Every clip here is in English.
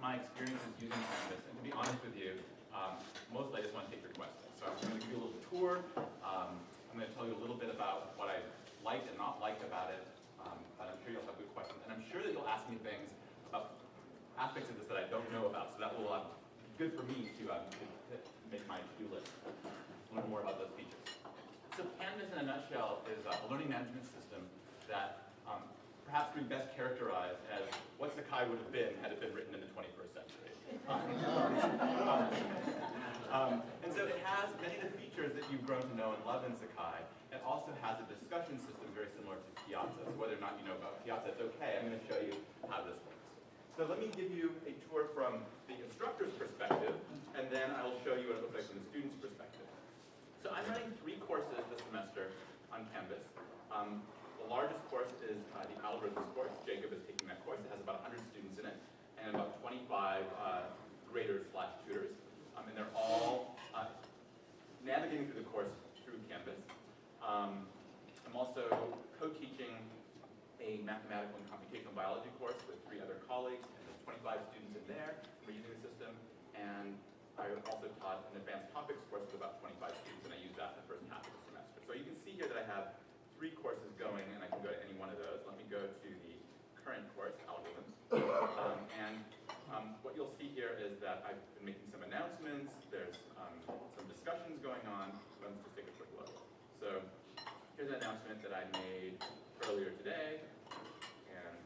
my experiences using Canvas, and to be honest with you, mostly I just want to take your questions. So I'm going to give you a little tour. I'm going to tell you a little bit about what I liked and not liked about it, but I'm sure you'll have good questions. And I'm sure that you'll ask me things about aspects of this that I don't know about, so that will be good for me to make my to-do list, learn more about those features. So Canvas, in a nutshell, is a learning management system that perhaps could be best characterized as what Sakai would have been had it been written in the 21st century. And so it has many of the features that you've grown to know and love in Sakai. It also has a discussion system very similar to Piazza. So whether or not you know about Piazza, it's okay. I'm going to show you how this works. So let me give you a tour from the instructor's perspective, and then I'll show you what it looks like from the student's perspective. So I'm running 3 courses this semester on Canvas. The largest course is the algorithms course. Jacob is taking that course. It has about 100 students in it, and about 25 graders/tutors. And they're all navigating through the course through Canvas. I'm also co-teaching a mathematical and computational biology course with 3 other colleagues, and there's 25 students in there. We're using the system, and I also taught an advanced topics course with about 25 students, and I used that in the first half of the semester. So you can see here that I have 3 courses going, and I can go to any one of those. Let me go to the current course, algorithms. What you'll see here is that I've been making some announcements. There's some discussions going on. Let's just take a quick look. So here's an announcement that I made earlier today, and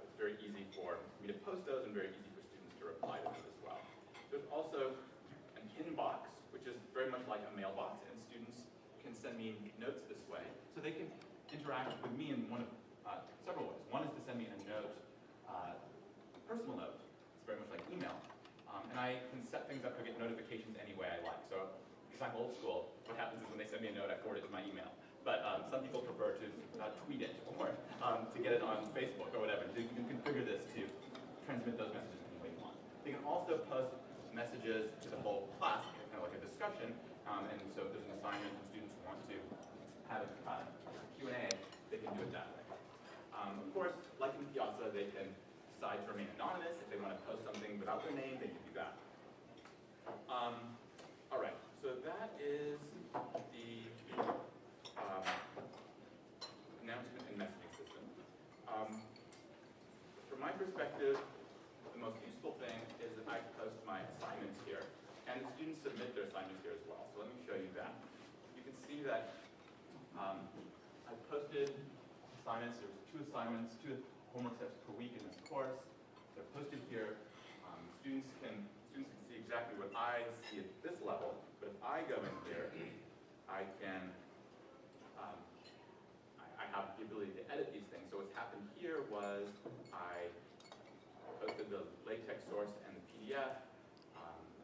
it's very easy for me to post those and very easy for students to reply to them as well. There's also an inbox, which is very much like a mailbox, and students can send me notes this way. So they can interact with me in one of several ways. One is to send me a note, a personal note. It's very much like email. And I can set things up to get notifications any way I like. So because I'm old school, what happens is when they send me a note, I forward it to my email. But some people prefer to tweet it or to get it on Facebook or whatever. You can configure this to transmit those messages any way you want. They can also post messages to the whole class, kind of like a discussion. And so if there's an assignment and students want to have a Q&A, they can do it that way. Of course, like in Piazza, they can decide to remain anonymous. If they want to post something without their name, they can do that. All right, so that is the announcement and messaging system. From my perspective, the most useful thing is that I post my assignments here, and the students submit their assignments here as well. So let me show you that. You can see that I posted assignments. There's 2 assignments, 2 homework steps per week in this course. They're posted here. Students can see exactly what I see at this level, but if I go in here, I can I have the ability to edit these things. So what's happened here was I posted the LaTeX source and the PDF.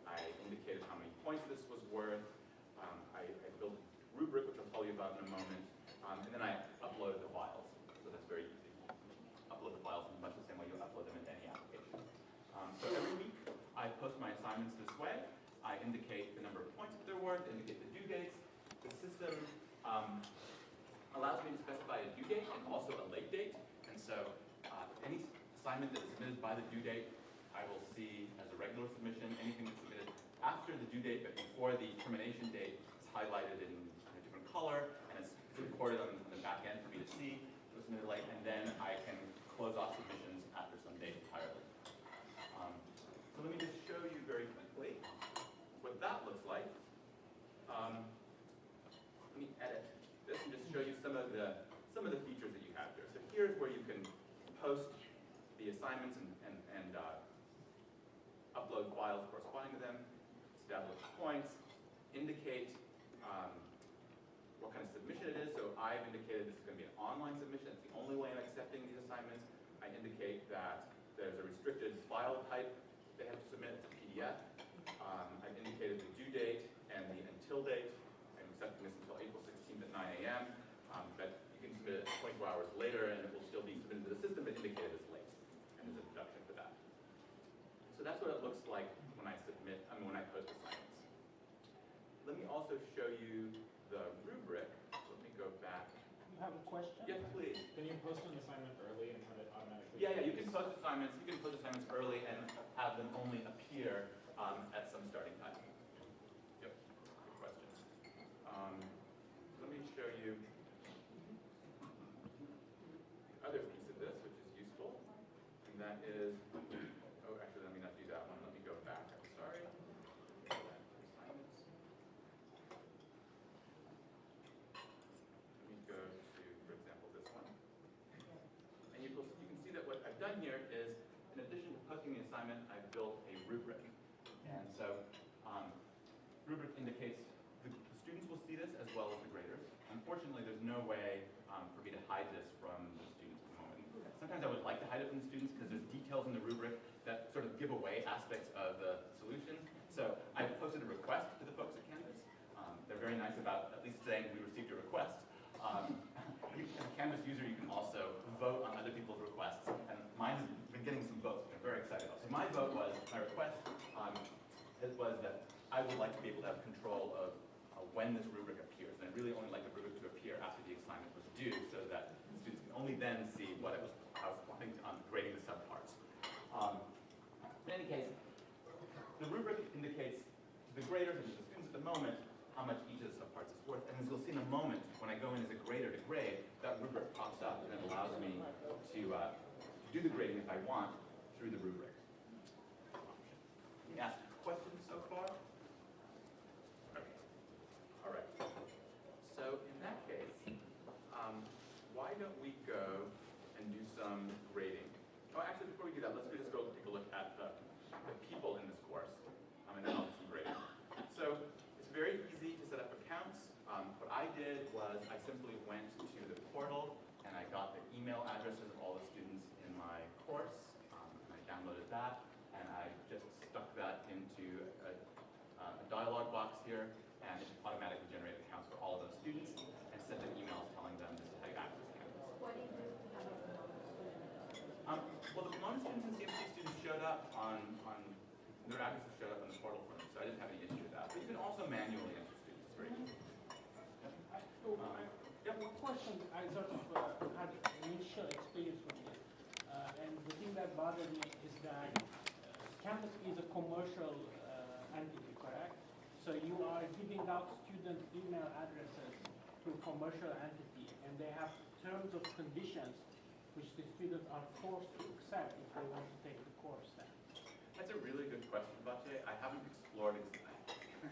I indicated how many points this was worth. I built a rubric, which I'll tell you about in a moment. And then I uploaded the files. So that's very easy. Upload the files in much the same way you upload them in any application. So every week, I post my assignments this way. I indicate the number of points that they're worth, indicate the due dates. The system allows me to specify a due date and also a late date. And so any assignment that is submitted by the due date, I will see as a regular submission. Anything that's submitted after the due date but before the termination date is highlighted in a different color, and it's recorded on the back end for me to see. It was submitted late, and then I can close off submissions after some date entirely. So let me just show you very quickly what that looks like. Let me edit this and just show you some of the features that you have here. So here's where you can post the assignments and upload files corresponding to them, establish points, indicate what kind of submission it is. So I've indicated this is going to be an online submission. That's the only way I'm accepting these assignments. I indicate that there's a restricted file type they have to submit. It's a PDF. I've indicated the due date and the until date. I'm accepting this until April 16th at 9 a.m. But you can submit it 24 hours later, and it will still be submitted to the system, but indicated as late. And there's a deduction for that. So that's what it looks like when I when I post assignments. Let me also show you the rubric. Let me go back. You have a question? Yes, please. Can you post an assignment early and have it automatically Yeah, you can post assignments. You can post assignments early and have them only appear at some starting time. Yep. Good question. Let me show you the other piece of this, which is useful, and that is. Oh, actually, let me not do that one. Let me go back. I'm sorry. Assignments. Let me go to, for example, this one. And you can see that what I've done here is, in addition to posting the assignment, I've built a rubric. And so, rubric indicates the students will see this as well as the graders. Unfortunately, there's no way for me to hide this from the students at the moment. Sometimes I would like to hide it from the students because there's details in the rubric that sort of give away aspects of the solution. So I posted a request to the folks at Canvas. They're very nice about at least saying we received your request. As a Canvas user, you can also vote on other people's requests, and mine has been getting some votes, which I'm very excited about. So my vote was, my request was that I would like to be able to have control of when this rubric appears, and I'd really only like the rubric to appear after the assignment was due, so that the students can only then see what I was wanting on grading the subparts. In any case, the rubric indicates to the graders and to the students at the moment how much each of the subparts is worth. And as you'll see in a moment, when I go in as a grader to grade, that rubric pops up and it allows me to do the grading if I want through the rubric. Any asked questions so far? Okay. All right. So in that case, why don't we go and do some grading? Oh, actually, before we do that, let's just go take a look at the people in this course, and then I'll do some grading. So it's very easy to set up accounts. What I did was I simply went to the portal and I got the email addresses of all the students in my course, and I downloaded that, and I just stuck that into a dialog box here, and it automatically generated accounts for all of those students and sent them emails telling them this is how you access Canvas. What do you do to have a Pomona student? Well, the Pomona students and CMC students showed up on their addresses showed up on the portal for them, so I didn't have any issue with that. But you can also manually enter students. It's very easy. One question, I sort of had initial experience with it, and the thing that bothered me is that Canvas is a commercial entity, correct? So you are giving out student email addresses to a commercial entity, and they have terms of conditions which the students are forced to accept if they want to take the course then. That's a really good question, Bache. I haven't explored it.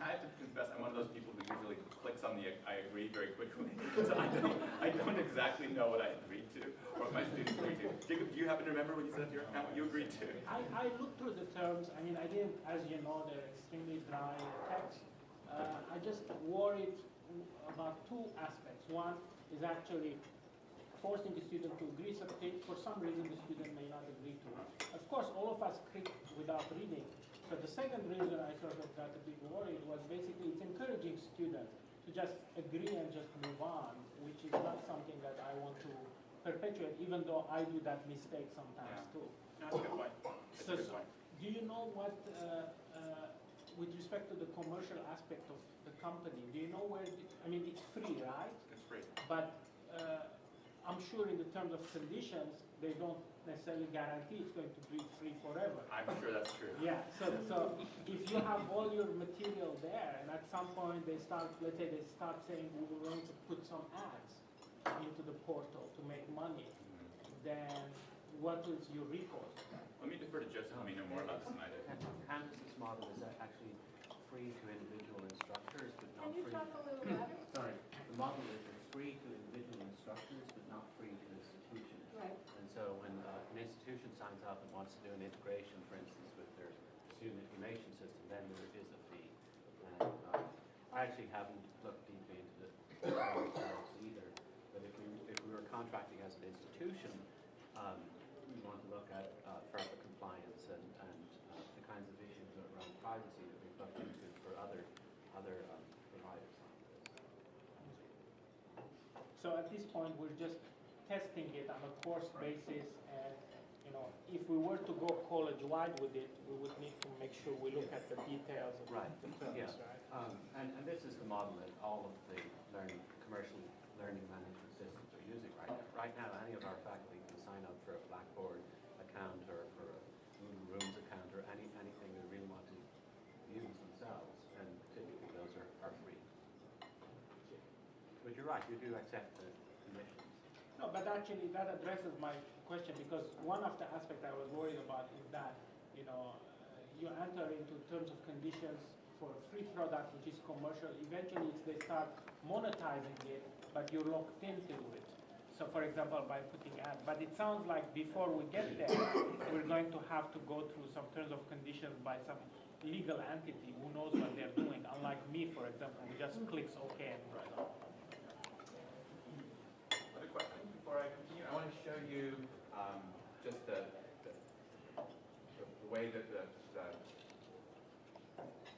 I have to confess, I'm one of those people who usually clicks on the I agree very quickly. So I don't exactly know what I agreed to or what my students agreed to. Jacob, do you happen to remember when you set up your account what you agreed to? I looked through the terms. I mean, I didn't, as you know, they're extremely dry text. I just worried about two aspects. One is actually forcing the student to agree something. For some reason, the student may not agree to it. Of course, all of us click without reading. So the second reason I sort of got a bit worried was basically it's encouraging students to just agree and just move on, which is not something that I want to perpetuate, even though I do that mistake sometimes too. No, that's a good point. That's a good point. Do you know what, with respect to the commercial aspect of the company, do you know where, I mean, it's free, right? It's free. But I'm sure in the terms of conditions, they don't necessarily guarantee it's going to be free forever. I'm sure that's true. Yeah, so if you have all your material there, and at some point they start, let's say they start saying we were going to put some ads into the portal to make money, then what is your recourse? Let me defer to Joseph. Let me know more about this than I did. Canvas's model is actually free to individual instructors, but not Can you free. talk a little louder? Sorry, the model is it's free to individual instructors, but not free to institutions. Right. And so when an institution signs up and wants to do an integration, for instance, with their student information system, then there is a fee. And I actually haven't looked deeply into the themselves either. But if we were contracting as an institution, we want to look at FERPA compliance and the kinds of issues around privacy that we've looked into for other providers. So at this point, we're just testing it on a course basis, and if we were to go college-wide with it, we would need to make sure we look at the details of Right. the terms, Yeah. right? And this is the model that all of the commercial learning management systems are using right now. Right now, any of our faculty can sign up for a Blackboard account or for a Google Rooms account or anything they really want to use themselves, and typically those are free. But you're right, you do accept the commissions. No, but actually that addresses my question, because one of the aspects I was worried about is that, you enter into terms of conditions for a free product which is commercial. Eventually they start monetizing it, but you're locked into it. So for example, by putting ads. But it sounds like before we get there, we're going to have to go through some terms of conditions by some legal entity who knows what they're doing. Unlike me, for example, who just clicks OK and right on. Other questions before I continue? I want to show you just the way that the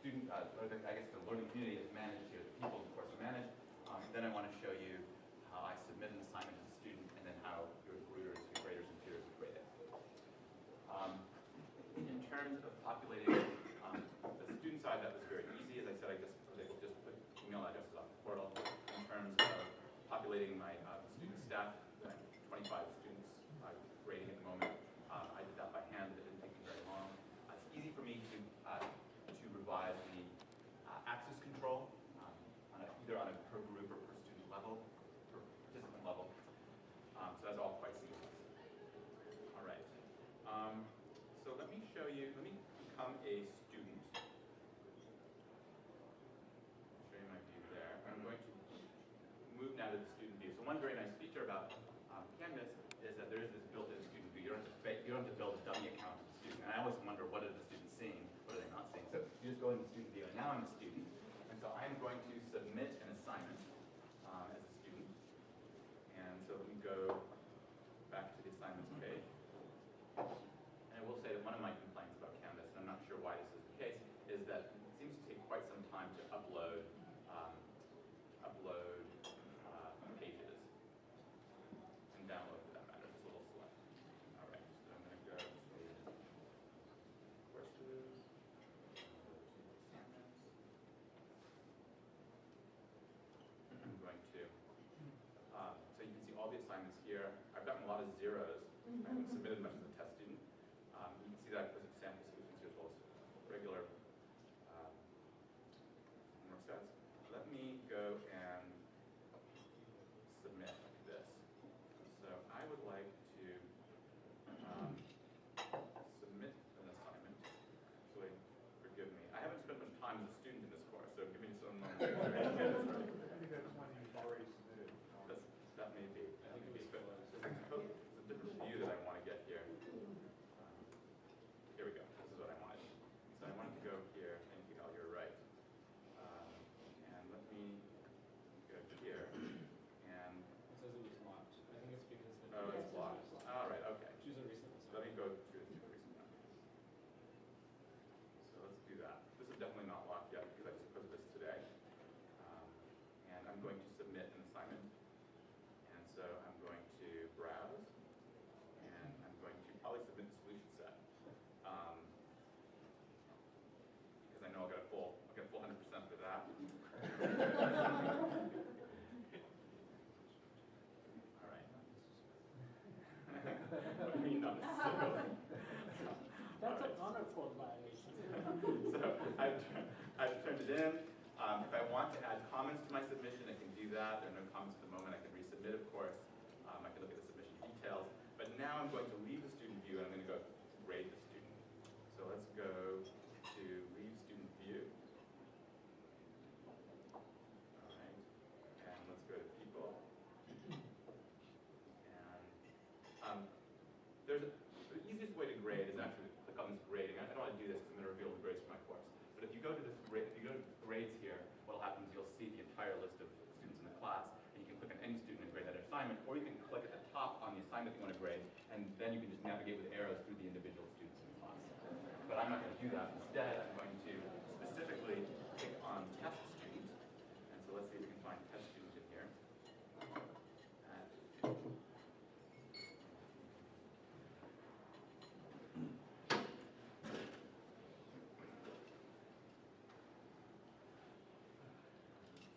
student, or the learning community is managed here, the people, of course, are managed. Then I want to show you how I submit an assignment as a student, and then how your graders and peers grade it. In terms of populating the student side, that was very easy. As I said, I just was able to just put email addresses on the portal. In terms of populating my student staff, 25 students grading at the moment. I did that by hand. It didn't take me very long. It's easy for me to revise the access control either on a per group or per student level, per participant level. So that's all quite seamless. All right. So let me show you. Let me become a student. Show you my view there. I'm going to move now to the student view. So one very nice feature about Canvas is that there is this built-in student view. You don't have to build a dummy account of the student. And I always wonder, what are the students seeing? What are they not seeing? So you just go into the student view, and now I'm a student. And so I'm going to submit an assignment as a student. And so let me go back to the assignments page. And I will say that one of my complaints about Canvas, and I'm not sure why this is the case, is that it seems to take quite some time to upload pages and download for that matter. It's a little slow. All right, so I'm going to go to courses, assignments. I'm going to, so you can see all the assignments here. I've gotten a lot of zeros. I haven't submitted much as a test student. You can see that because of sample solutions here as well as regular homework sets. Let me go and submit this. So I would like to submit an assignment. Actually, forgive me. I haven't spent much time as a student in this course, so give me some moment to get this ready. I think that's one you've already submitted. That may be. But it's a different view that I want to get here. Here we go. This is what I wanted. So I wanted to go here. Thank you, Al. You're right. And let me go here. And It says it was locked. I think it's because the oh, it's locked. All right. Okay. choose a recent So let me go to the recent one. So let's do that. This is definitely not locked yet because I just put this today. And I'm going to submit an assignment. And so I'm going to browse. And I'm going to probably submit the solution set. Because I know I'll get a full 100% for that. All right. What do you mean not necessarily? That's an honor code violation. So I've turned it in. If I want to add comments to my submission, I can do that. There are no comments at the moment. I can resubmit, of course. I can look at the submission details. But now I'm going to leave the student view, and I'm going to go grade the student. So let's go to leave student view. All right. And let's go to people. And the easiest way to grade is actually to click on this grading. I don't want to do this because I'm going to reveal the grades for my course. But if you go to this grades here, what'll happen is you'll see the entire list of students in the class, and you can click on any student and grade that assignment, or you can click at the top on the assignment you want to grade, and then you can just navigate with arrows through the individual students in the class. But I'm not going to do that. Instead, I'm going to specifically click on test student. And so let's see if we can find test student in here.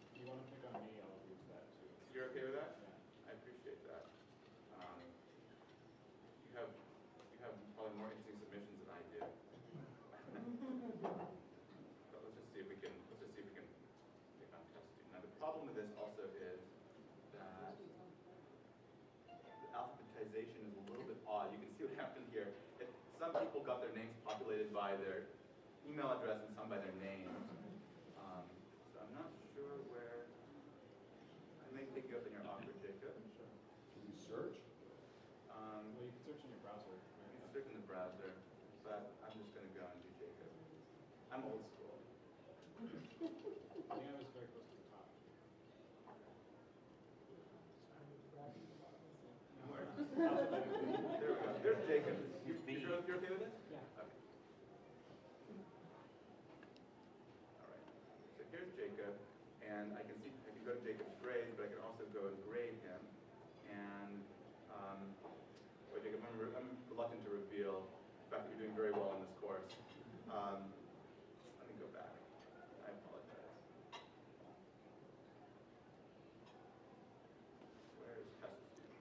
If you want to pick on me, I'll use that too. You're okay with that? Yeah. I appreciate that. You have problem with this also is that the alphabetization is a little bit odd. You can see what happened here. Some people got their names populated by their email address and some by their names. So I'm not sure where. I may pick you up in your offer, Jacob. Can you search? Well, you can search in your browser. You can search in the browser, but I'm just going to go and do Jacob. I'm old school. I think I was very close to the top. Where? Alphabetically. There we go. There's Jacob. You're okay with it? Yeah. Okay. All right. So here's Jacob, and I can go to Jacob's grades, but I can also go and grade him. And well, Jacob, I'm reluctant to reveal the fact that you're doing very well in this course. Let me go back. I apologize. Where is test student?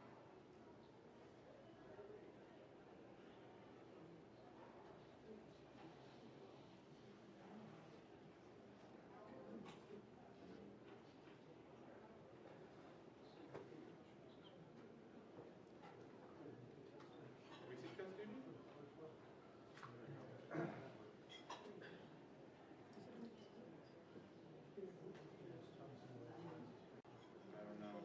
We see test student? I don't know.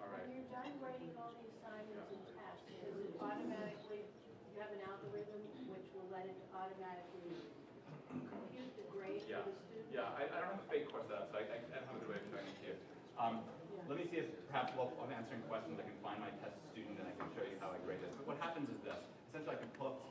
All right. When you're done grading all the assignments and tests, does it automatically, you have an algorithm which will let it automatically compute the grade Yeah. for the student? Yeah, I don't have a fake course set up, so I don't have a good way of showing it to you. Let me see if perhaps while I'm answering questions, I can find my test student and I can show you how I grade this. But what happens is this. Essentially, I can pull up